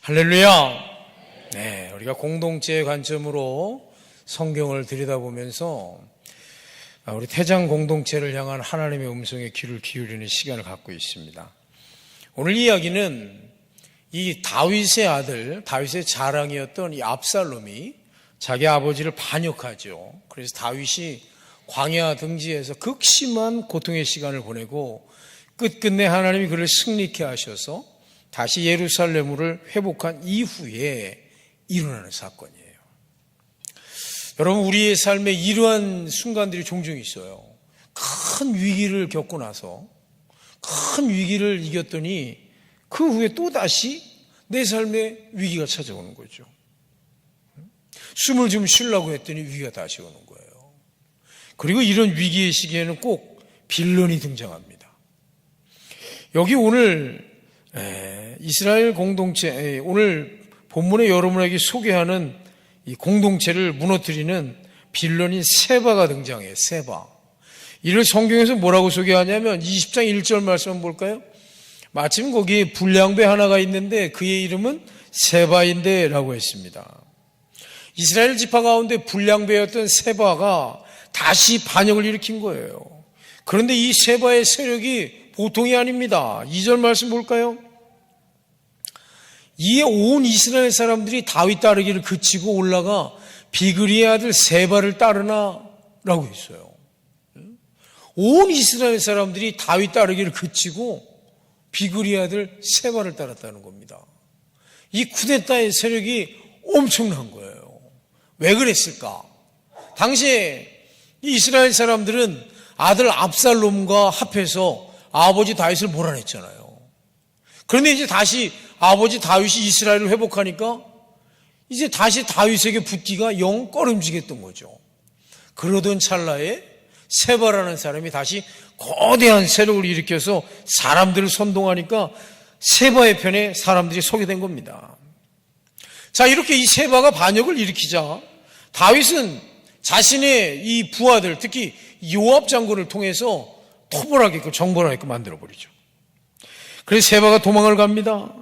할렐루야. 네, 우리가 공동체의 관점으로 성경을 들여다보면서 우리 태장 공동체를 향한 하나님의 음성에 귀를 기울이는 시간을 갖고 있습니다. 오늘 이야기는 이 다윗의 아들, 다윗의 자랑이었던 이 압살롬이 자기 아버지를 반역하죠. 그래서 다윗이 광야 등지에서 극심한 고통의 시간을 보내고 끝끝내 하나님이 그를 승리케 하셔서 다시 예루살렘을 회복한 이후에 일어나는 사건이에요. 여러분, 우리의 삶에 이러한 순간들이 종종 있어요. 큰 위기를 겪고 나서 큰 위기를 이겼더니 그 후에 또다시 내 삶에 위기가 찾아오는 거죠. 숨을 좀 쉬려고 했더니 위기가 다시 오는 거예요. 그리고 이런 위기의 시기에는 꼭 빌런이 등장합니다. 여기 오늘 이스라엘 공동체, 오늘 본문에 여러분에게 소개하는 이 공동체를 무너뜨리는 빌런인 세바가 등장해요. 세바. 이를 성경에서 뭐라고 소개하냐면 20장 1절 말씀 한번 볼까요? 마침 거기에 불량배 하나가 있는데 그의 이름은 세바인데 라고 했습니다. 이스라엘 지파 가운데 불량배였던 세바가 다시 반역을 일으킨 거예요. 그런데 이 세바의 세력이 보통이 아닙니다. 2절 말씀 볼까요? 이에 온 이스라엘 사람들이 다윗 따르기를 그치고 올라가 비그리의 아들 세바를 따르나 라고 했어요. 온 이스라엘 사람들이 다윗 따르기를 그치고 비그리의 아들 세바를 따랐다는 겁니다. 이 쿠데타의 세력이 엄청난 거예요. 왜 그랬을까? 당시에 이 이스라엘 사람들은 아들 압살롬과 합해서 아버지 다윗을 몰아냈잖아요. 그런데 이제 다시 아버지 다윗이 이스라엘을 회복하니까 이제 다시 다윗에게 붙기가 영 꺼림지겠던 거죠. 그러던 찰나에 세바라는 사람이 다시 거대한 세력을 일으켜서 사람들을 선동하니까 세바의 편에 사람들이 서게 된 겁니다. 자, 이렇게 이 세바가 반역을 일으키자 다윗은 자신의 이 부하들, 특히 요압 장군을 통해서 토벌하게끔 정벌하게끔 만들어버리죠. 그래서 세바가 도망을 갑니다.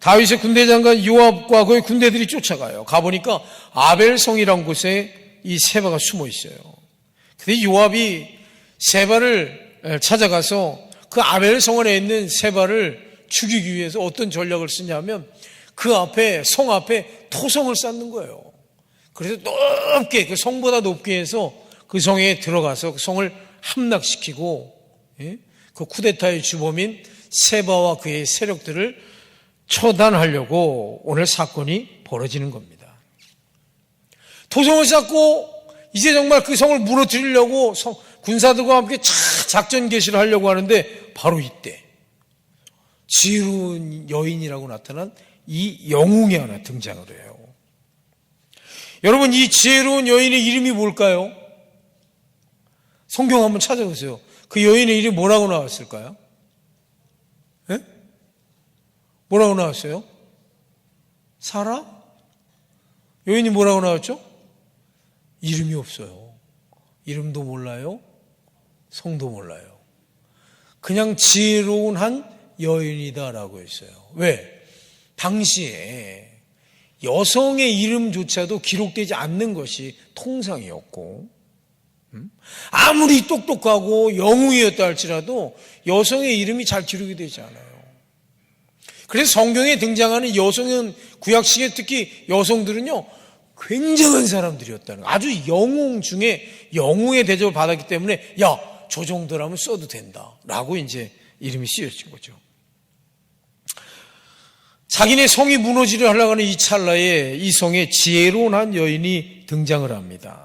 다윗의 군대 장관 요압과 그의 군대들이 쫓아가요. 가보니까 아벨성이라는 곳에 이 세바가 숨어 있어요. 근데 요압이 세바를 찾아가서 그 아벨성 안에 있는 세바를 죽이기 위해서 어떤 전략을 쓰냐면 그 앞에, 성 앞에 토성을 쌓는 거예요. 그래서 높게, 그 성보다 높게 해서 그 성에 들어가서 그 성을 함락시키고 그 쿠데타의 주범인 세바와 그의 세력들을 처단하려고 오늘 사건이 벌어지는 겁니다. 토성을 쌓고 이제 정말 그 성을 무너뜨리려고 군사들과 함께 작전 개시를 하려고 하는데 바로 이때 지혜로운 여인이라고 나타난 이 영웅이 하나 등장을 해요. 여러분, 이 지혜로운 여인의 이름이 뭘까요? 성경 한번 찾아보세요. 그 여인의 이름이 뭐라고 나왔을까요? 예? 뭐라고 나왔어요? 사라? 여인이 뭐라고 나왔죠? 이름이 없어요. 이름도 몰라요. 성도 몰라요. 그냥 지혜로운 한 여인이다라고 했어요. 왜? 당시에 여성의 이름조차도 기록되지 않는 것이 통상이었고, 아무리 똑똑하고 영웅이었다 할지라도 여성의 이름이 잘 기록이 되지 않아요. 그래서 성경에 등장하는 여성은 구약시기에 특히 여성들은요 굉장한 사람들이었다는 거예요. 아주 영웅 중에 영웅의 대접을 받았기 때문에 야, 저 정도라면 써도 된다 라고 이제 이름이 쓰여진 거죠. 자기네 성이 무너지려 하려고 하는 이 찰나에 이 성에 지혜로운 한 여인이 등장을 합니다.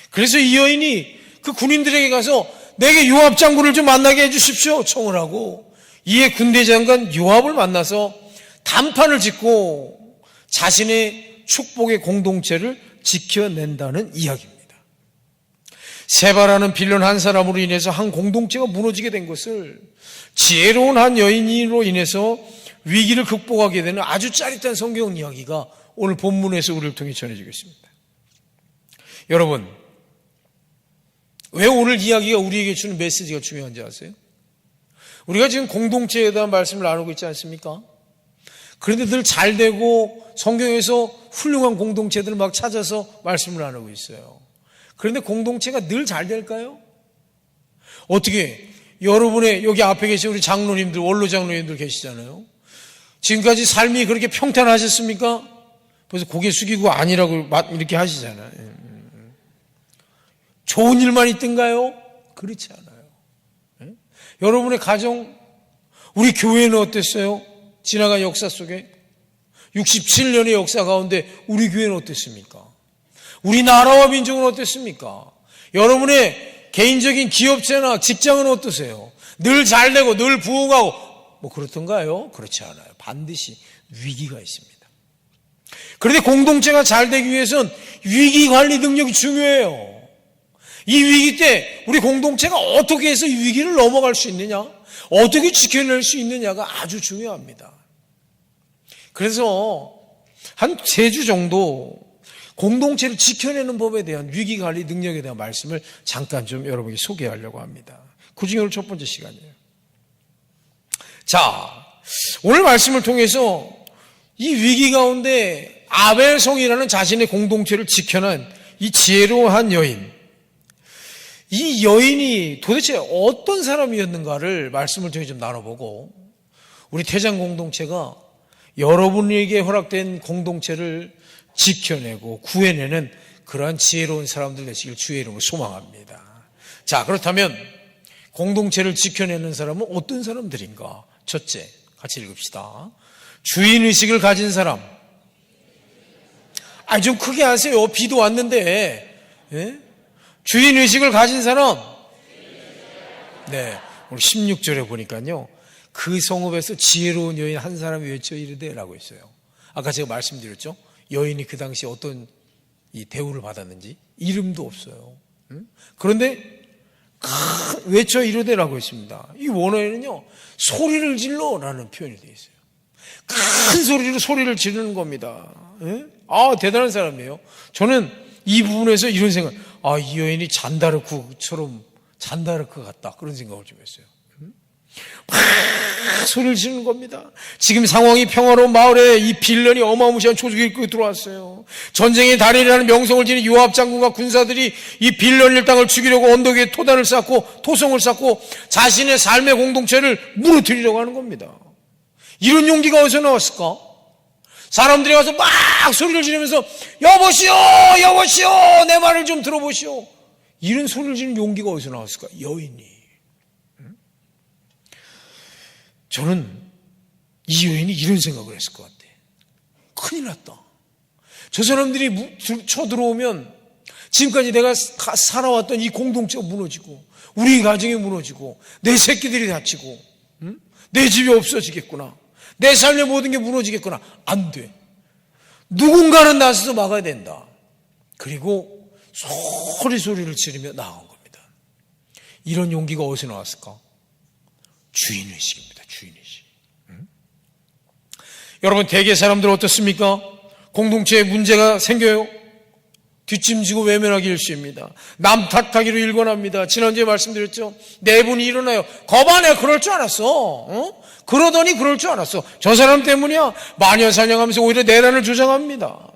그래서 이 여인이 그 군인들에게 가서 내게 요압 장군을 좀 만나게 해주십시오 청을 하고, 이에 군대 장관 요압을 만나서 단판을 짓고 자신의 축복의 공동체를 지켜낸다는 이야기입니다. 세바라는 빌런 한 사람으로 인해서 한 공동체가 무너지게 된 것을 지혜로운 한 여인으로 인해서 위기를 극복하게 되는 아주 짜릿한 성경 이야기가 오늘 본문에서 우리를 통해 전해지고 있습니다. 여러분, 왜 오늘 이야기가 우리에게 주는 메시지가 중요한지 아세요? 우리가 지금 공동체에 대한 말씀을 나누고 있지 않습니까? 그런데 늘 잘 되고 성경에서 훌륭한 공동체들을 막 찾아서 말씀을 나누고 있어요. 그런데 공동체가 늘 잘 될까요? 어떻게 여러분의 여기 앞에 계신 우리 장로님들, 원로 장로님들 계시잖아요. 지금까지 삶이 그렇게 평탄하셨습니까? 그래서 고개 숙이고 아니라고 이렇게 하시잖아요. 좋은 일만 있던가요? 그렇지 않아요. 여러분의 가정, 우리 교회는 어땠어요? 지나간 역사 속에 67년의 역사 가운데 우리 교회는 어땠습니까? 우리 나라와 민족은 어땠습니까? 여러분의 개인적인 기업체나 직장은 어떠세요? 늘 잘되고 늘 부흥하고 뭐 그렇던가요? 그렇지 않아요. 반드시 위기가 있습니다. 그런데 공동체가 잘 되기 위해서는 위기관리 능력이 중요해요. 이 위기 때 우리 공동체가 어떻게 해서 이 위기를 넘어갈 수 있느냐, 어떻게 지켜낼 수 있느냐가 아주 중요합니다. 그래서 한 3주 정도 공동체를 지켜내는 법에 대한 위기관리 능력에 대한 말씀을 잠깐 좀 여러분에게 소개하려고 합니다. 그중에 오늘 첫 번째 시간이에요. 자, 오늘 말씀을 통해서 이 위기 가운데 아벨성이라는 자신의 공동체를 지켜낸 이 지혜로운 여인, 이 여인이 도대체 어떤 사람이었는가를 말씀을 통해 좀 나눠보고, 우리 태장 공동체가 여러분에게 허락된 공동체를 지켜내고 구해내는 그러한 지혜로운 사람들 되시길 주의 이름으로 소망합니다. 자, 그렇다면 공동체를 지켜내는 사람은 어떤 사람들인가? 첫째, 같이 읽읍시다. 주인의식을 가진 사람. 좀 크게 하세요. 비도 왔는데. 예? 주인의식을 가진 사람. 네, 우리 16절에 보니까요, 그 성읍에서 지혜로운 여인 한 사람이 외쳐 이르되 라고 했어요. 아까 제가 말씀드렸죠. 여인이 그 당시 어떤 이 대우를 받았는지 이름도 없어요. 그런데 외쳐 이르되라고 했습니다. 이 원어에는요, 소리를 질러라는 표현이 되어 있어요. 큰 소리로 소리를 지르는 겁니다. 대단한 사람이에요. 저는 이 부분에서 이런 생각, 이 여인이 잔다르크처럼 잔다르크 같다, 그런 생각을 좀 했어요. 막 소리를 지르는 겁니다. 지금 상황이 평화로운 마을에 이 빌런이 어마무시한 조직이 이끌고 들어왔어요. 전쟁의 달인이라는 명성을 지닌 요압 장군과 군사들이 이 빌런 일당을 죽이려고 언덕 위에 토단을 쌓고 토성을 쌓고 자신의 삶의 공동체를 무너뜨리려고 하는 겁니다. 이런 용기가 어디서 나왔을까? 사람들이 와서 막 소리를 지르면서 여보시오, 여보시오, 내 말을 좀 들어보시오, 이런 소리를 지르는 용기가 어디서 나왔을까? 여인이. 저는 이 여인이 이런 생각을 했을 것 같아. 큰일 났다. 저 사람들이 쳐들어오면 지금까지 내가 살아왔던 이 공동체가 무너지고, 우리 가정이 무너지고, 내 새끼들이 다치고, 내 집이 없어지겠구나, 내 삶의 모든 게 무너지겠구나. 안 돼. 누군가는 나서서 막아야 된다. 그리고 소리를 지르며 나아간 겁니다. 이런 용기가 어디서 나왔을까? 주인의식입니다. 주인의식. 여러분, 대개 사람들 어떻습니까? 공동체에 문제가 생겨요. 뒷짐지고 외면하기 일쑤입니다. 남 탓하기로 일관합니다. 지난주에 말씀드렸죠. 내분이 일어나요. 거반에 그럴 줄 알았어. 그러더니 그럴 줄 알았어. 저 사람 때문이야. 마녀 사냥하면서 오히려 내란을 조장합니다.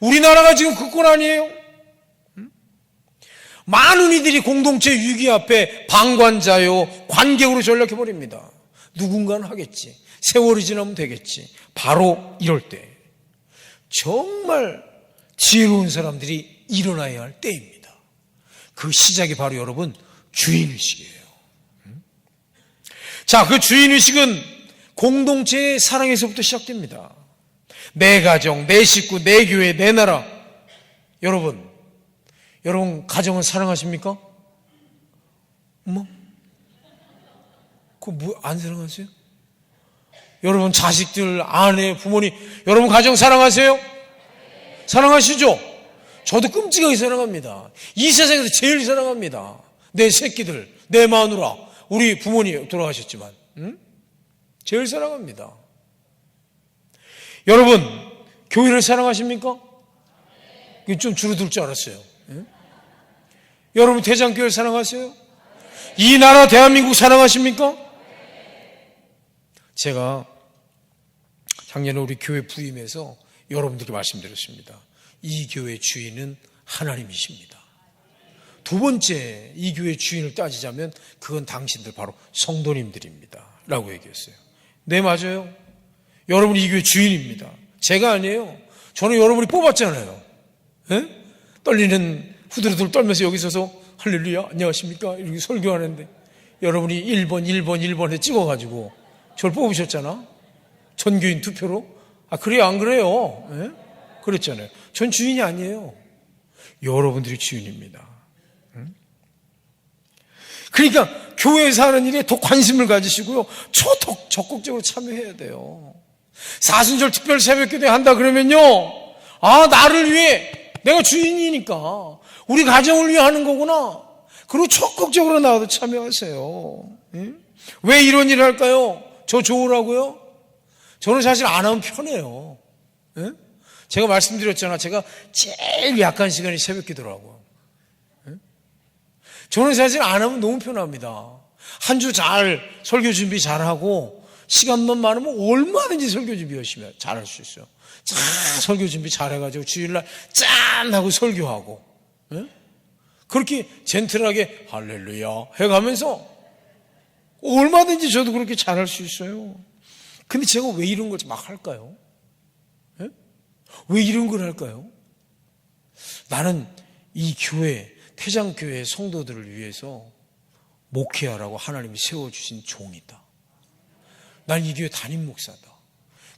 우리나라가 지금 그 꼴 아니에요? 많은 이들이 공동체 위기 앞에 방관자요, 관객으로 전락해버립니다. 누군가는 하겠지, 세월이 지나면 되겠지. 바로 이럴 때 정말 지혜로운 사람들이 일어나야 할 때입니다. 그 시작이 바로 여러분 주인의식이에요. 자, 그 주인의식은 공동체의 사랑에서부터 시작됩니다. 내 가정, 내 식구, 내 교회, 내 나라. 여러분 가정을 사랑하십니까? 그거 안 사랑하세요? 여러분 자식들, 아내, 부모님, 여러분 가정 사랑하세요? 사랑하시죠? 저도 끔찍하게 사랑합니다. 이 세상에서 제일 사랑합니다. 내 새끼들, 내 마누라, 우리 부모님 돌아가셨지만 제일 사랑합니다. 여러분 교회를 사랑하십니까? 좀 줄어들 줄 알았어요. 여러분 대장교회를 사랑하세요? 이 나라 대한민국 사랑하십니까? 제가 작년에 우리 교회 부임에서 여러분들께 말씀드렸습니다. 이 교회 주인은 하나님이십니다. 두 번째, 이 교회 주인을 따지자면 그건 당신들 바로 성도님들입니다 라고 얘기했어요. 네, 맞아요. 여러분이 이 교회 주인입니다. 제가 아니에요. 저는 여러분이 뽑았잖아요. 에? 떨리는 후들후들 떨면서 여기 서서 할렐루야 안녕하십니까 이렇게 설교하는데 여러분이 1번에 찍어가지고 저를 뽑으셨잖아. 전교인 투표로. 그래요 안 그래요? 에? 그랬잖아요. 전 주인이 아니에요. 여러분들이 주인입니다. 그러니까 교회에서 하는 일에 더 관심을 가지시고요. 적극적으로 참여해야 돼요. 사순절 특별 새벽기도회 한다 그러면요. 나를 위해 내가 주인이니까 우리 가정을 위해 하는 거구나. 그리고 적극적으로 나와도 참여하세요. 왜 이런 일을 할까요? 저 좋으라고요? 저는 사실 안 하면 편해요. 제가 말씀드렸잖아. 제가 제일 약한 시간이 새벽기도라고요. 저는 사실 안 하면 너무 편합니다. 한 주 잘 설교 준비 잘하고 시간만 많으면 얼마든지 설교 준비 열심히 잘할 수 있어요. 설교 준비 잘해가지고 주일날 짠 하고 설교하고 그렇게 젠틀하게 할렐루야 해가면서 얼마든지 저도 그렇게 잘할 수 있어요. 근데 제가 왜 이런 걸 막 할까요? 왜 이런 걸 할까요? 나는 이 교회 태장교회 성도들을 위해서 목회하라고 하나님이 세워주신 종이다. 난 이 교회 담임 목사다.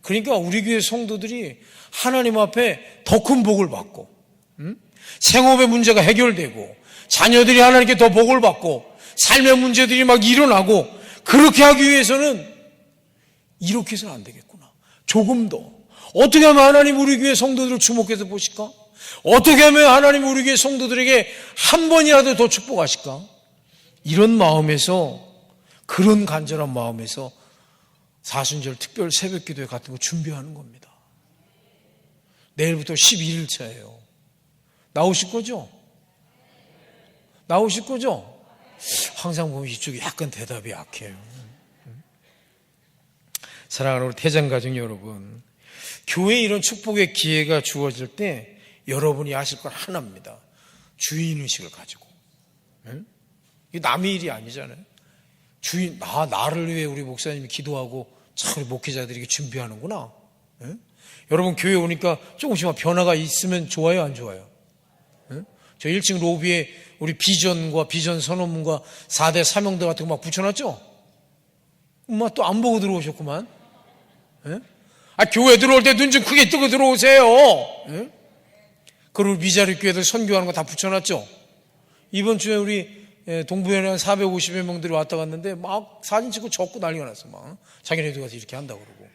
그러니까 우리 교회 성도들이 하나님 앞에 더 큰 복을 받고 생업의 문제가 해결되고 자녀들이 하나님께 더 복을 받고 삶의 문제들이 막 일어나고 그렇게 하기 위해서는 이렇게 해서는 안 되겠구나. 조금 더 어떻게 하면 하나님 우리 교회 성도들을 주목해서 보실까? 어떻게 하면 하나님 우리 교회 성도들에게 한 번이라도 더 축복하실까? 이런 마음에서 그런 간절한 마음에서 사순절 특별 새벽기도회 같은 거 준비하는 겁니다. 내일부터 11일차예요. 나오실 거죠? 나오실 거죠? 항상 보면 이쪽이 약간 대답이 약해요. 사랑하는 우리 태장가족 여러분, 교회에 이런 축복의 기회가 주어질 때 여러분이 하실 건 하나입니다. 주인의식을 가지고. 이게 남의 일이 아니잖아요. 나를 위해 우리 목사님이 기도하고 참 우리 목회자들이 준비하는구나. 여러분 교회 오니까 조금씩만 변화가 있으면 좋아요, 안 좋아요? 저 1층 로비에 우리 비전과 비전 선언문과 4대 사명들 같은 거 막 붙여놨죠? 엄마 또 안 보고 들어오셨구만. 교회 들어올 때 눈 좀 크게 뜨고 들어오세요. 그리고 미자리 교회들 선교하는 거 다 붙여놨죠? 이번 주에 우리 동부연에 한 450여 명들이 왔다 갔는데 막 사진 찍고 적고 난리가 났어. 막 자기네들 가서 이렇게 한다고 그러고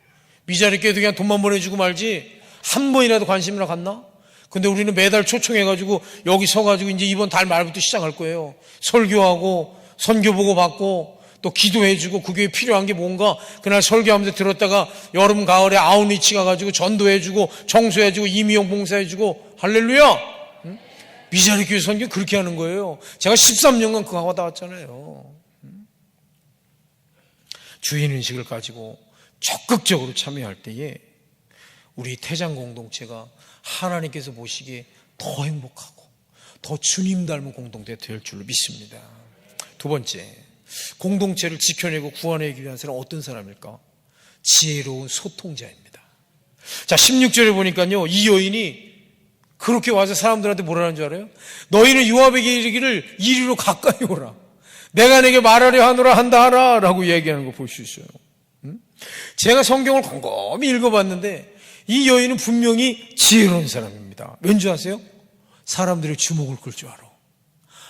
미자리 교회도 그냥 돈만 보내주고 말지 한 번이라도 관심이나 갔나? 근데 우리는 매달 초청해가지고 여기 서가지고 이제 이번 달 말부터 시작할 거예요. 설교하고 선교 보고 받고 또 기도해주고 그 교회에 필요한 게 뭔가 그날 설교하면서 들었다가 여름 가을에 아웃리치 가가지고 전도해주고 청소해주고 임의용 봉사해주고 할렐루야. 미자리 교회 선교 그렇게 하는 거예요. 제가 13년간 그거 하고 나왔잖아요. 주인의식을 가지고 적극적으로 참여할 때에 우리 태장 공동체가 하나님께서 보시기에 더 행복하고 더 주님 닮은 공동체가 될 줄로 믿습니다. 두 번째, 공동체를 지켜내고 구원하기 위한 사람은 어떤 사람일까? 지혜로운 소통자입니다. 자, 16절에 보니까요, 이 여인이 그렇게 와서 사람들한테 뭐라는 줄 알아요? 너희는 요압에게 이르기를 이리로 가까이 오라. 내가 내게 말하려 하노라 한다 하라 라고 얘기하는 거 볼 수 있어요. 제가 성경을 곰곰이 읽어봤는데 이 여인은 분명히 지혜로운 사람입니다. 왠지 아세요? 사람들의 주목을 끌 줄 알아.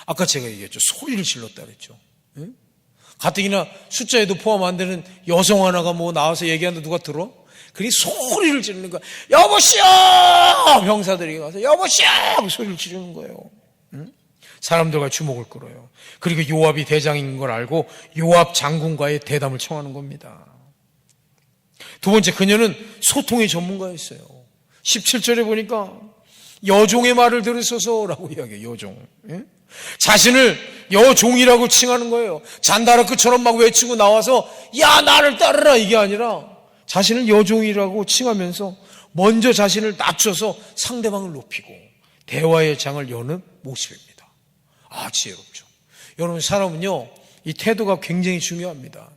아까 제가 얘기했죠. 소리를 질렀다 그랬죠. 가뜩이나 숫자에도 포함 안 되는 여성 하나가 뭐 나와서 얘기하는데 누가 들어? 그리 소리를 지르는 거야. 여보시오! 병사들이 가서 여보시오! 소리를 지르는 거예요. 사람들과 주목을 끌어요. 그리고 요압이 대장인 걸 알고 요압 장군과의 대담을 청하는 겁니다. 두 번째, 그녀는 소통의 전문가였어요. 17절에 보니까 여종의 말을 들으소서라고 이야기해요. 여종. 자신을 여종이라고 칭하는 거예요. 잔다르크처럼 막 외치고 나와서 야 나를 따르라 이게 아니라 자신을 여종이라고 칭하면서 먼저 자신을 낮춰서 상대방을 높이고 대화의 장을 여는 모습입니다. 지혜롭죠. 여러분, 사람은요, 이 태도가 굉장히 중요합니다.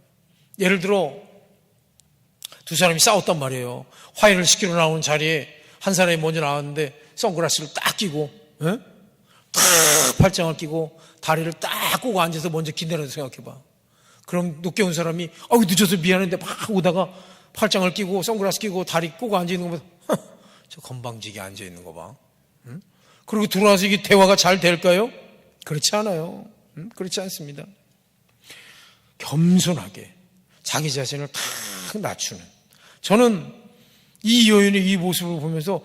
예를 들어 두 사람이 싸웠단 말이에요. 화해를 시키러 나오는 자리에 한 사람이 먼저 나왔는데 선글라스를 딱 끼고 딱 팔짱을 끼고 다리를 딱 꼬고 앉아서 먼저 기다려서 생각해봐. 그럼 늦게 온 사람이 늦어서 미안한데 막 오다가 팔짱을 끼고 선글라스 끼고 다리 꼬고 앉아있는 거 봐. 저 건방지게 앉아있는 거 봐. 그리고 들어와서 이게 대화가 잘 될까요? 그렇지 않아요. 그렇지 않습니다. 겸손하게 자기 자신을 탁 낮추는, 저는 이 여인의 이 모습을 보면서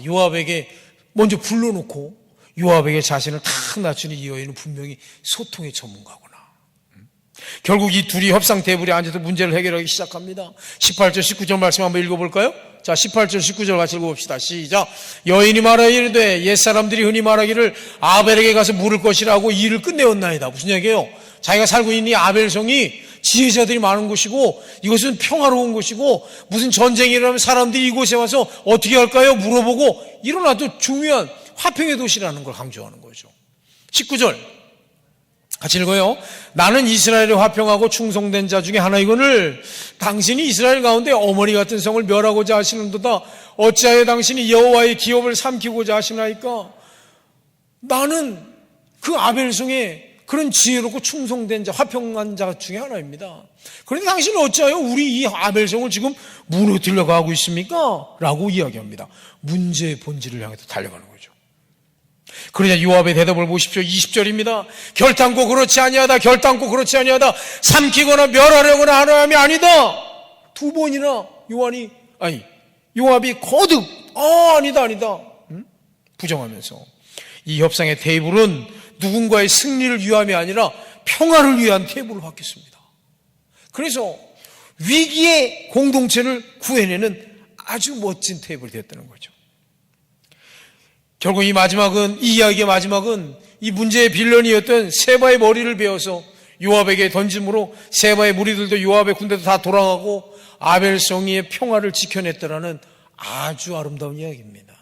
요압에게 먼저 불러놓고 요압에게 자신을 탁 낮추는 이 여인은 분명히 소통의 전문가구나. 결국 이 둘이 협상 테이블에 앉아서 문제를 해결하기 시작합니다. 18절 19절 말씀 한번 읽어볼까요? 자, 18절 19절 같이 읽어봅시다. 시작. 여인이 말하기를 옛사람들이 흔히 말하기를 아벨에게 가서 물을 것이라고 일을 끝내었나이다. 무슨 얘기예요? 자기가 살고 있는 이 아벨성이 지혜자들이 많은 곳이고 이것은 평화로운 곳이고 무슨 전쟁이 일어나면 사람들이 이곳에 와서 어떻게 할까요? 물어보고 이런 아주 중요한 화평의 도시라는 걸 강조하는 거죠. 19절 같이 읽어요. 나는 이스라엘의 화평하고 충성된 자 중에 하나이거늘 당신이 이스라엘 가운데 어머니 같은 성을 멸하고자 하시는도다. 어찌하여 당신이 여호와의 기업을 삼키고자 하시나이까? 나는 그 아벨성의 그런 지혜롭고 충성된 자, 화평한 자 중에 하나입니다. 그런데 당신은 어찌하여 우리 이 아벨성을 지금 무너뜨려 가고 있습니까? 라고 이야기합니다. 문제의 본질을 향해서 달려가는 거죠. 그러자 요압의 대답을 보십시오. 20절입니다. 결단코 그렇지 아니하다. 결단코 그렇지 아니하다. 삼키거나 멸하려거나 하는 마음이 아니다. 두 번이나 요압이 거듭 아니다. 부정하면서 이 협상의 테이블은 누군가의 승리를 위함이 아니라 평화를 위한 테이블로 바뀌었습니다. 그래서 위기의 공동체를 구해내는 아주 멋진 테이블이 됐다는 거죠. 결국 이 이야기의 마지막은 이 문제의 빌런이었던 세바의 머리를 베어서 요압에게 던짐으로 세바의 무리들도 요압의 군대도 다 돌아가고 아벨성이의 평화를 지켜냈다라는 아주 아름다운 이야기입니다.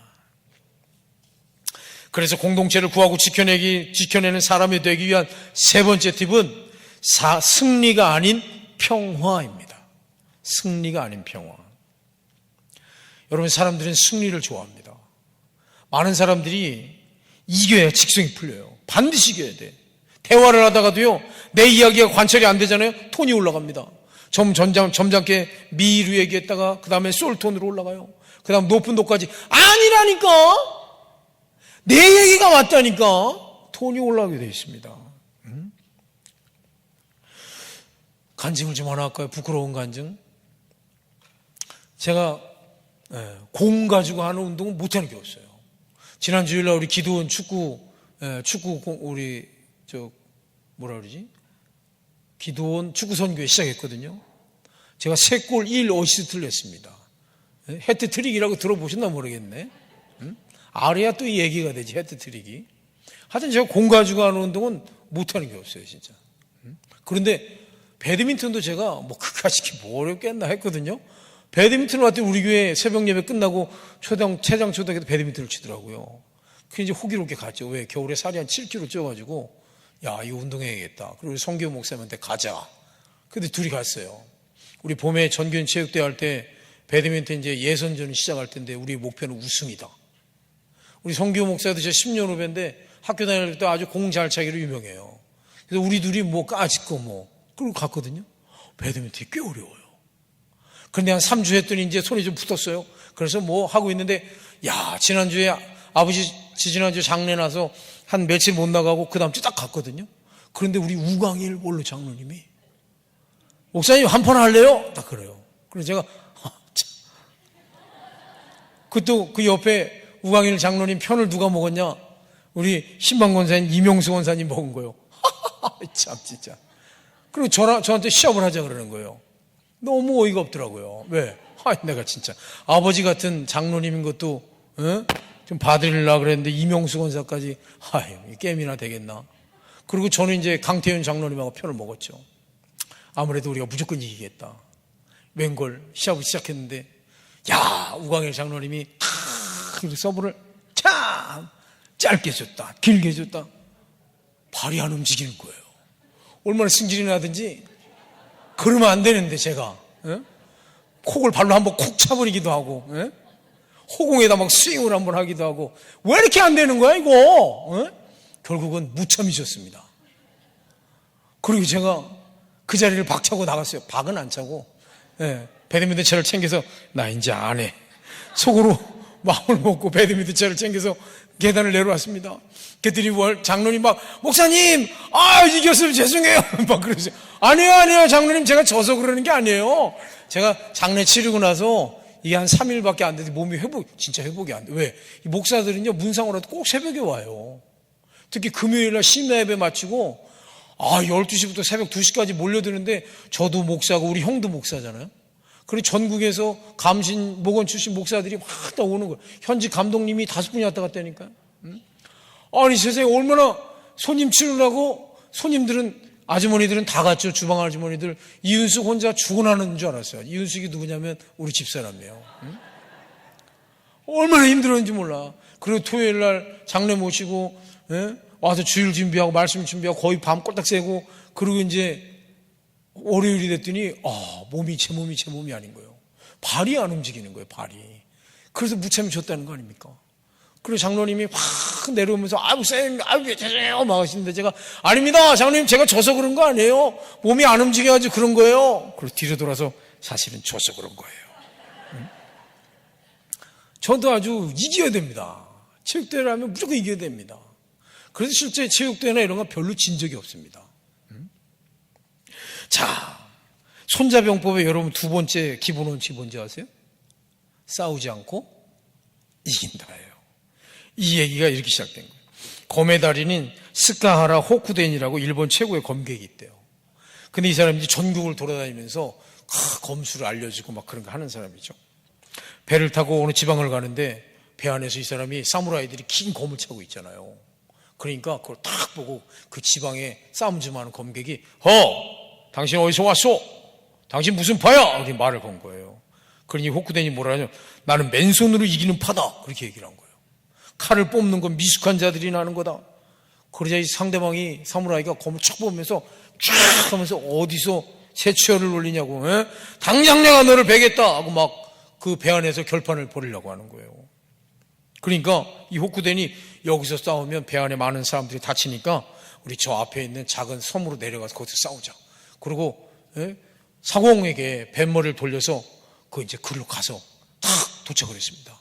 그래서 공동체를 구하고 지켜내는 사람이 되기 위한 세 번째 팁은 승리가 아닌 평화입니다. 승리가 아닌 평화. 여러분, 사람들은 승리를 좋아합니다. 많은 사람들이 이겨야 직성이 풀려요. 반드시 이겨야 돼. 대화를 하다가도요, 내 이야기가 관철이 안 되잖아요. 톤이 올라갑니다. 점잖게 미루 얘기했다가 그 다음에 솔톤으로 올라가요. 그 다음 높은 도까지 아니라니까, 내 얘기가 맞다니까 톤이 올라가게 되어 있습니다. 간증을 좀 하나 할까요? 부끄러운 간증. 제가 공 가지고 하는 운동은 못하는 게 없어요. 지난 주일날 우리 기도원 기도원 축구 선교회 시작했거든요. 제가 3골 1어시스트를 냈습니다. 해트트릭이라고 들어보셨나 모르겠네. 아래야 또 얘기가 되지, 해트트릭이. 하여튼 제가 공 가지고 하는 운동은 못하는 게 없어요, 진짜. 그런데 배드민턴도 제가 그까짓 뭐 어렵겠나 했거든요. 배드민턴을 왔더니 우리 교회 새벽 예배 끝나고 최장 초등학교 때 배드민턴을 치더라고요. 그 이제 호기롭게 갔죠. 왜? 겨울에 살이 한 7kg 쪄가지고, 이거 운동해야겠다. 그리고 우리 성교 목사님한테 가자. 근데 둘이 갔어요. 우리 봄에 전교인 체육대 회 할 때 배드민턴 이제 예선전 시작할 텐데 우리 목표는 우승이다. 우리 성교 목사도 제 10년 후배인데 학교 다닐 때 아주 공 잘 차기로 유명해요. 그래서 우리 둘이 까짓거 그리고 갔거든요. 배드민턴이 꽤 어려워요. 그런데 한 3주 했더니 이제 손이 좀 붙었어요. 그래서 하고 있는데, 지난주에 지난주 장례 나서 한 며칠 못 나가고 그 다음 주 딱 갔거든요. 그런데 우리 우광일 원로 장로님이, 목사님 한 판 할래요? 딱 그래요. 그래서 제가, 그 옆에 우광일 장로님 편을 누가 먹었냐? 우리 신방 권사님 이명수 권사님 먹은 거예요. 참, 진짜. 그리고 저한테 시합을 하자 그러는 거예요. 너무 어이가 없더라고요. 왜? 내가 진짜 아버지 같은 장로님인 것도 좀 봐드리려고 그랬는데 이명수 권사까지 게임이나 되겠나. 그리고 저는 이제 강태윤 장로님하고 편을 먹었죠. 아무래도 우리가 무조건 이기겠다. 맹걸 시합을 시작했는데, 야, 우광일 장로님이 서브를 참 짧게 줬다, 길게 줬다. 발이 안 움직이는 거예요. 얼마나 승질이 나든지. 그러면 안 되는데 제가 콕을 발로 한번 콕 차버리기도 하고, 호공에다 막 스윙을 한번 하기도 하고. 왜 이렇게 안 되는 거야 이거? 결국은 무참히 졌습니다. 그리고 제가 그 자리를 박차고 나갔어요. 박은 안 차고, 배드민턴 채를 챙겨서 나 이제 안 해. 속으로 마음을 먹고 배드민턴 채를 챙겨서 계단을 내려왔습니다. 그랬더니 장로님 막, 목사님, 이겼으면 죄송해요. 막 그러세요. 아니에요, 장로님. 제가 져서 그러는 게 아니에요. 제가 장례 치르고 나서 이게 한 3일밖에 안 돼도 몸이 진짜 회복이 안 돼. 왜? 이 목사들은요, 문상으로도 꼭 새벽에 와요. 특히 금요일날 심야 예배 마치고, 12시부터 새벽 2시까지 몰려드는데, 저도 목사고 우리 형도 목사잖아요. 그리고 전국에서 감신, 목원 출신 목사들이 막 다 오는 거예요. 현직 감독님이 5분이 왔다 갔다니까요. 아니, 세상에 얼마나 손님 치르려고 손님들은, 아주머니들은 다 갔죠. 주방 아주머니들. 이윤숙 혼자 죽어나는 줄 알았어요. 이윤숙이 누구냐면 우리 집사람이에요. 얼마나 힘들었는지 몰라. 그리고 토요일 날 장례 모시고, 와서 주일 준비하고 말씀 준비하고 거의 밤 꼴딱 새고, 그리고 이제 월요일이 됐더니 제 몸이 아닌 거예요. 발이 안 움직이는 거예요. 발이. 그래서 무참히 졌다는 거 아닙니까? 그리고 장로님이 확 내려오면서 목사님 죄송해요 막 하시는데, 제가 아닙니다 장로님, 제가 져서 그런 거 아니에요. 몸이 안 움직여가지고 그런 거예요. 그리고 뒤로 돌아서 사실은 져서 그런 거예요. 저도 아주 이겨야 됩니다. 체육대회를 하면 무조건 이겨야 됩니다. 그래서 실제 체육대회나 이런 건 별로 진 적이 없습니다. 자, 손자병법의 여러분 두 번째 기본 원칙이 뭔지 아세요? 싸우지 않고 이긴다예요. 이 얘기가 이렇게 시작된 거예요. 검의 달인인 스카하라 호쿠덴이라고 일본 최고의 검객이 있대요. 근데 이 사람이 전국을 돌아다니면서 검수를 알려주고 막 그런 거 하는 사람이죠. 배를 타고 어느 지방을 가는데 배 안에서 이 사람이 사무라이들이 긴 검을 차고 있잖아요. 그러니까 그걸 딱 보고 그 지방에 싸움 좀 하는 검객이 당신 어디서 왔소? 당신 무슨 파야? 이렇게 말을 건 거예요. 그러니 호쿠덴이 뭐라 하냐, 나는 맨손으로 이기는 파다, 그렇게 얘기를 한 거예요. 칼을 뽑는 건 미숙한 자들이 나는 거다. 그러자 이 상대방이, 사무라이가 검을 쫙 보면서 쫙 하면서 어디서 새치열을 올리냐고, 당장 내가 너를 베겠다 하고 막 그 배 안에서 결판을 벌이려고 하는 거예요. 그러니까 이 호쿠덴이 여기서 싸우면 배 안에 많은 사람들이 다치니까 우리 저 앞에 있는 작은 섬으로 내려가서 거기서 싸우자. 그리고 사공에게 뱃머리를 돌려서 이제 그리로 가서 탁 도착을 했습니다.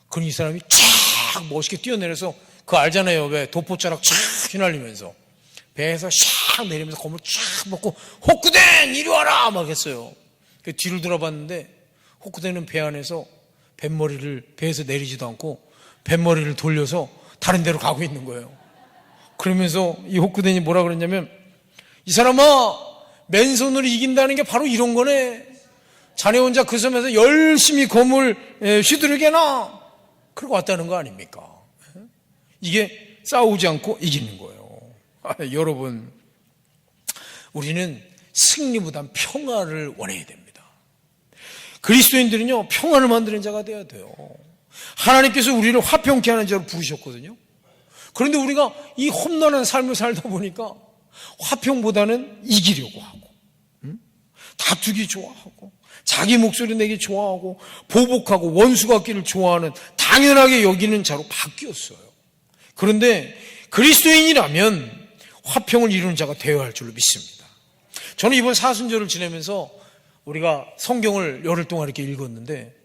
그러니 이 사람이 쫙 멋있게 뛰어내려서, 그거 알잖아요. 왜? 도포자락 쫙 휘날리면서 배에서 샥 내리면서 검을 쫙 먹고 호쿠덴 이리 와라 막 했어요. 뒤를 돌아봤는데 호쿠덴은 배 안에서 뱃머리를 배에서 내리지도 않고 뱃머리를 돌려서 다른 데로 가고 있는 거예요. 그러면서 이 호쿠덴이 뭐라 그랬냐면, 이 사람아, 맨손으로 이긴다는 게 바로 이런 거네. 자네 혼자 그 섬에서 열심히 검을 휘두르게나 그러고 왔다는 거 아닙니까? 이게 싸우지 않고 이기는 거예요. 여러분, 우리는 승리보단 평화를 원해야 됩니다. 그리스도인들은요, 평화를 만드는 자가 되어야 돼요. 하나님께서 우리를 화평케 하는 자로 부르셨거든요. 그런데 우리가 이 험난한 삶을 살다 보니까 화평보다는 이기려고 하고, 다투기 좋아하고, 자기 목소리 내기 좋아하고, 보복하고, 원수 같기를 좋아하는, 당연하게 여기는 자로 바뀌었어요. 그런데 그리스도인이라면 화평을 이루는 자가 되어야 할 줄로 믿습니다. 저는 이번 사순절을 지내면서 우리가 성경을 열흘 동안 이렇게 읽었는데,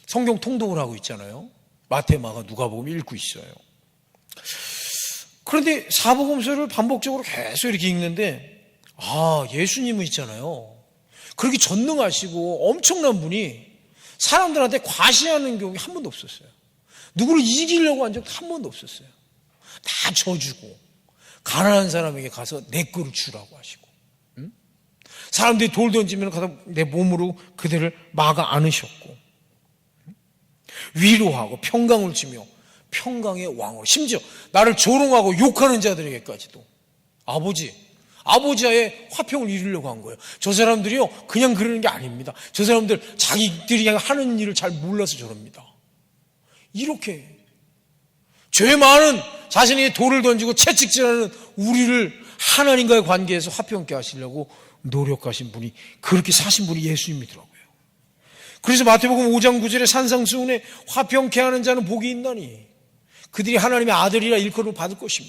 성경 통독을 하고 있잖아요. 마태, 마가, 누가복음 읽고 있어요. 그런데 사복음서를 반복적으로 계속 이렇게 읽는데, 예수님은 있잖아요, 그렇게 전능하시고 엄청난 분이 사람들한테 과시하는 경우가 한 번도 없었어요. 누구를 이기려고 한 적도 한 번도 없었어요. 다 져주고, 가난한 사람에게 가서 내 거를 주라고 하시고, 사람들이 돌 던지면 가서 내 몸으로 그들을 막아 안으셨고, 위로하고 평강을 주며 평강의 왕으로, 심지어 나를 조롱하고 욕하는 자들에게까지도, 아버지, 아버지와의 화평을 이루려고 한 거예요. 저 사람들이요, 그냥 그러는 게 아닙니다. 저 사람들 자기들이 하는 일을 잘 몰라서 저럽니다. 이렇게 죄 많은 자신에게 돌을 던지고 채찍질하는 우리를 하나님과의 관계에서 화평케 하시려고 노력하신 분이, 그렇게 사신 분이 예수님이더라고요. 그래서 마태복음 5장 9절에 산상수훈에 화평케 하는 자는 복이 있나니 그들이 하나님의 아들이라 일컬음을 받을 것이며,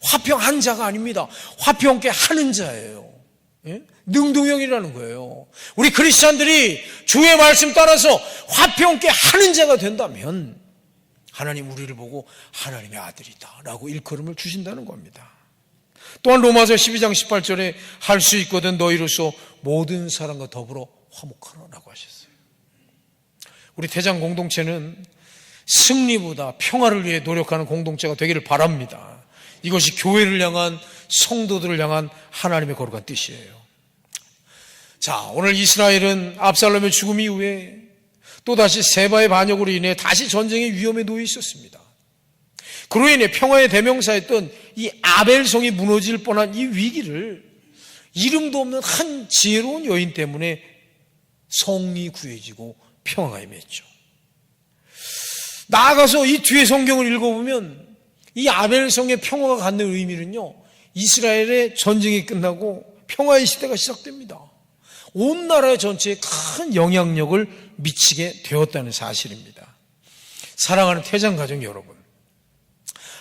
화평한 자가 아닙니다. 화평케 하는 자예요. 예? 능동형이라는 거예요. 우리 크리스찬들이 주의 말씀 따라서 화평케 하는 자가 된다면 하나님 우리를 보고 하나님의 아들이다 라고 일컬음을 주신다는 겁니다. 또한 로마서 12장 18절에 할 수 있거든 너희로서 모든 사람과 더불어 화목하라 라고 하셨어요. 우리 대장 공동체는 승리보다 평화를 위해 노력하는 공동체가 되기를 바랍니다. 이것이 교회를 향한, 성도들을 향한 하나님의 거룩한 뜻이에요. 자, 오늘 이스라엘은 압살롬의 죽음 이후에 또다시 세바의 반역으로 인해 다시 전쟁의 위험에 놓여 있었습니다. 그로 인해 평화의 대명사였던 이 아벨성이 무너질 뻔한 이 위기를 이름도 없는 한 지혜로운 여인 때문에 성이 구해지고 평화가 임했죠. 나아가서 이 뒤에 성경을 읽어보면 이 아벨성의 평화가 갖는 의미는요, 이스라엘의 전쟁이 끝나고 평화의 시대가 시작됩니다. 온 나라 전체에 큰 영향력을 미치게 되었다는 사실입니다. 사랑하는 태장가족 여러분,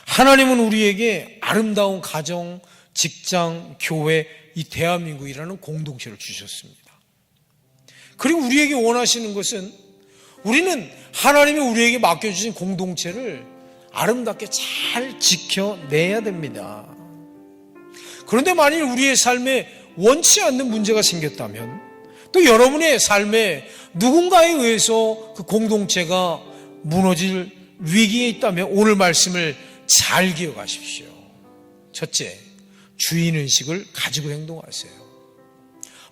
하나님은 우리에게 아름다운 가정, 직장, 교회, 이 대한민국이라는 공동체를 주셨습니다. 그리고 우리에게 원하시는 것은 우리는 하나님이 우리에게 맡겨주신 공동체를 아름답게 잘 지켜내야 됩니다. 그런데 만일 우리의 삶에 원치 않는 문제가 생겼다면, 또 여러분의 삶에 누군가에 의해서 그 공동체가 무너질 위기에 있다면 오늘 말씀을 잘 기억하십시오. 첫째, 주인의식을 가지고 행동하세요.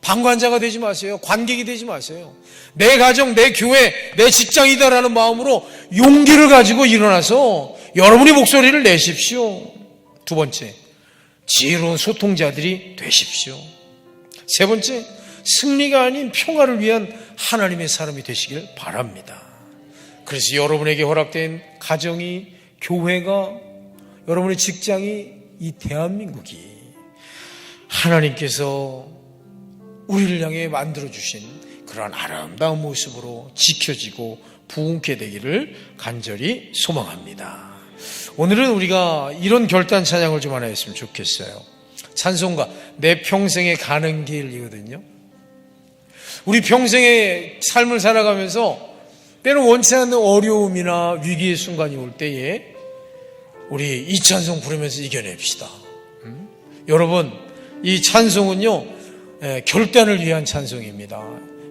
방관자가 되지 마세요. 관객이 되지 마세요. 내 가정, 내 교회, 내 직장이다라는 마음으로 용기를 가지고 일어나서 여러분의 목소리를 내십시오. 두 번째, 지혜로운 소통자들이 되십시오. 세 번째, 승리가 아닌 평화를 위한 하나님의 사람이 되시길 바랍니다. 그래서 여러분에게 허락된 가정이, 교회가, 여러분의 직장이, 이 대한민국이 하나님께서 우리를 향해 만들어주신 그러한 아름다운 모습으로 지켜지고 부흥케 되기를 간절히 소망합니다. 오늘은 우리가 이런 결단 찬양을 좀 하나 했으면 좋겠어요. 찬송가 내 평생에 가는 길이거든요. 우리 평생의 삶을 살아가면서 때는 원치 않는 어려움이나 위기의 순간이 올 때에 우리 이 찬송 부르면서 이겨냅시다. 여러분, 이 찬송은요, 결단을 위한 찬송입니다.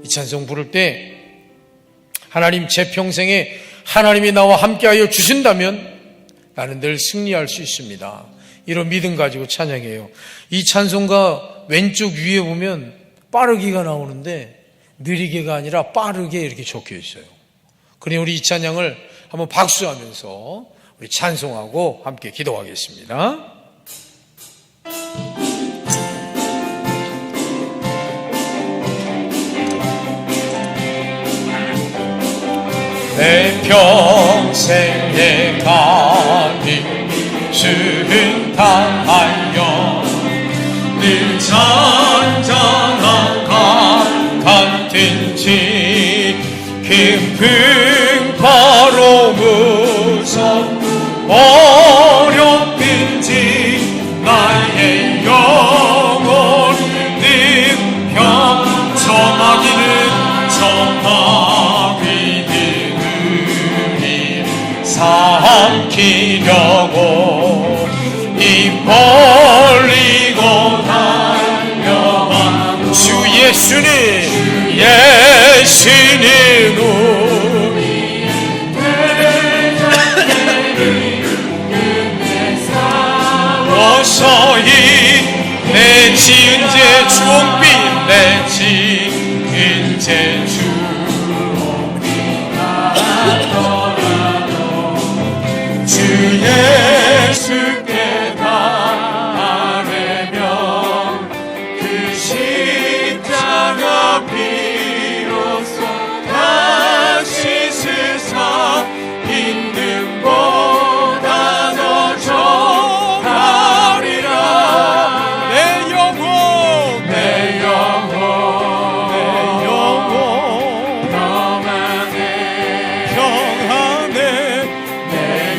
이 찬송 부를 때 하나님, 제 평생에 하나님이 나와 함께하여 주신다면 나는 늘 승리할 수 있습니다. 이런 믿음 가지고 찬양해요. 이 찬송가 왼쪽 위에 보면 빠르기가 나오는데 느리게가 아니라 빠르게 이렇게 적혀 있어요. 그러니 우리 이 찬양을 한번 박수하면서 우리 찬송하고 함께 기도하겠습니다. 내 평생에 가는 순탄하여 늘 잔잔한 강 같은지 깊은 바로 무섭 어렵든지 나의 영혼은 평정하기는 삼키려고 입 벌리고 달려간 주 예수님 우리의 대적에게 서서히 내 지은 죄 주홍빛 내 지은 죄 주 예수께 바라며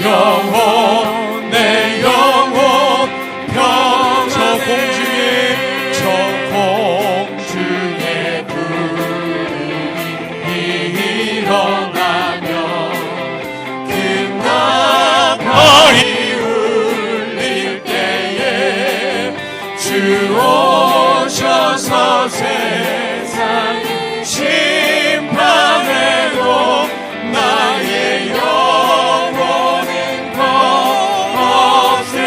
영혼 내 영혼 평안해 저 공중에 불이 일어나며 금나팔이 울릴 때에 주 오셔서 세상 심판해도 나의 영혼은 없으니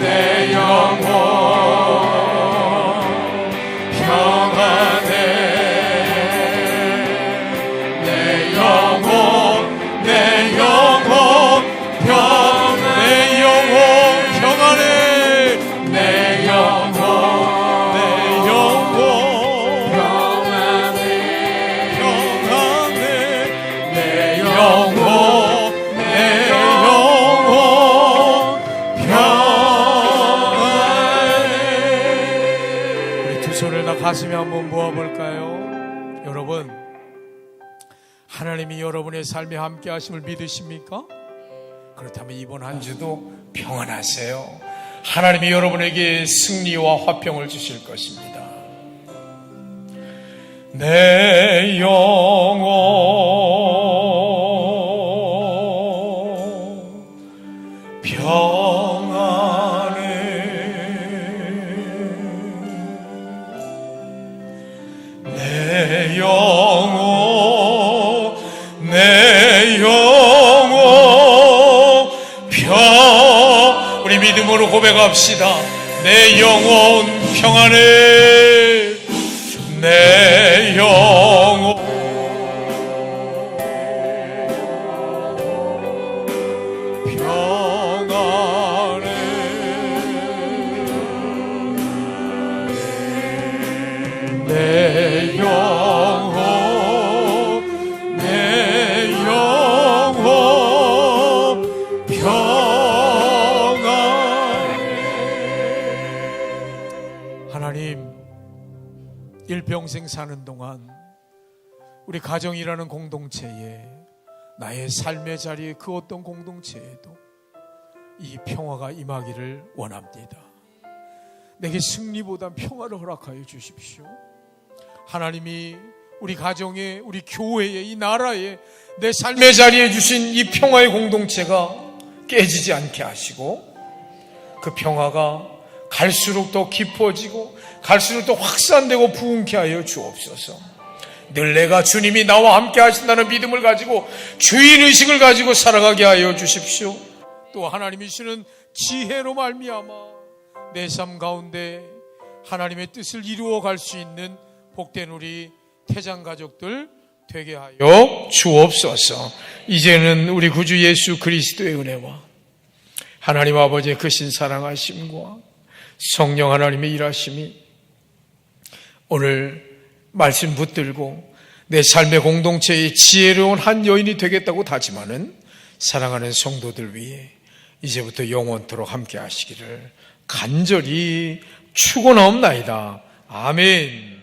내 영혼 평안해 내 영혼 내 영혼 평안해 내 영혼 가슴에 한번 모아볼까요? 여러분, 하나님이 여러분의 삶에 함께 하심을 믿으십니까? 그렇다면 이번 한 주도 평안하세요. 하나님이 여러분에게 승리와 화평을 주실 것입니다. 내 영혼 평안해 내 영혼 우리 믿음으로 고백합시다. 내 영혼 평안해 내 영혼 평안해 내 영혼 하나님, 일평생 사는 동안 우리 가정이라는 공동체에 나의 삶의 자리에 그 어떤 공동체에도 이 평화가 임하기를 원합니다. 내게 승리보다 평화를 허락하여 주십시오. 하나님이 우리 가정에, 우리 교회에, 이 나라에, 내 삶의 자리에 주신 이 평화의 공동체가 깨지지 않게 하시고 그 평화가 갈수록 더 깊어지고 갈수록 더 확산되고 부흥케 하여 주옵소서. 늘 내가 주님이 나와 함께 하신다는 믿음을 가지고 주인의식을 가지고 살아가게 하여 주십시오. 또 하나님이 주시는 지혜로 말미암아 내 삶 가운데 하나님의 뜻을 이루어 갈 수 있는 복된 우리 태장 가족들 되게 하여 주옵소서. 이제는 우리 구주 예수 그리스도의 은혜와 하나님 아버지의 크신 사랑하심과 성령 하나님의 일하심이 오늘 말씀 붙들고 내 삶의 공동체의 지혜로운 한 여인이 되겠다고 다짐하는 사랑하는 성도들 위해 이제부터 영원토록 함께 하시기를 간절히 축원하옵나이다. 아멘.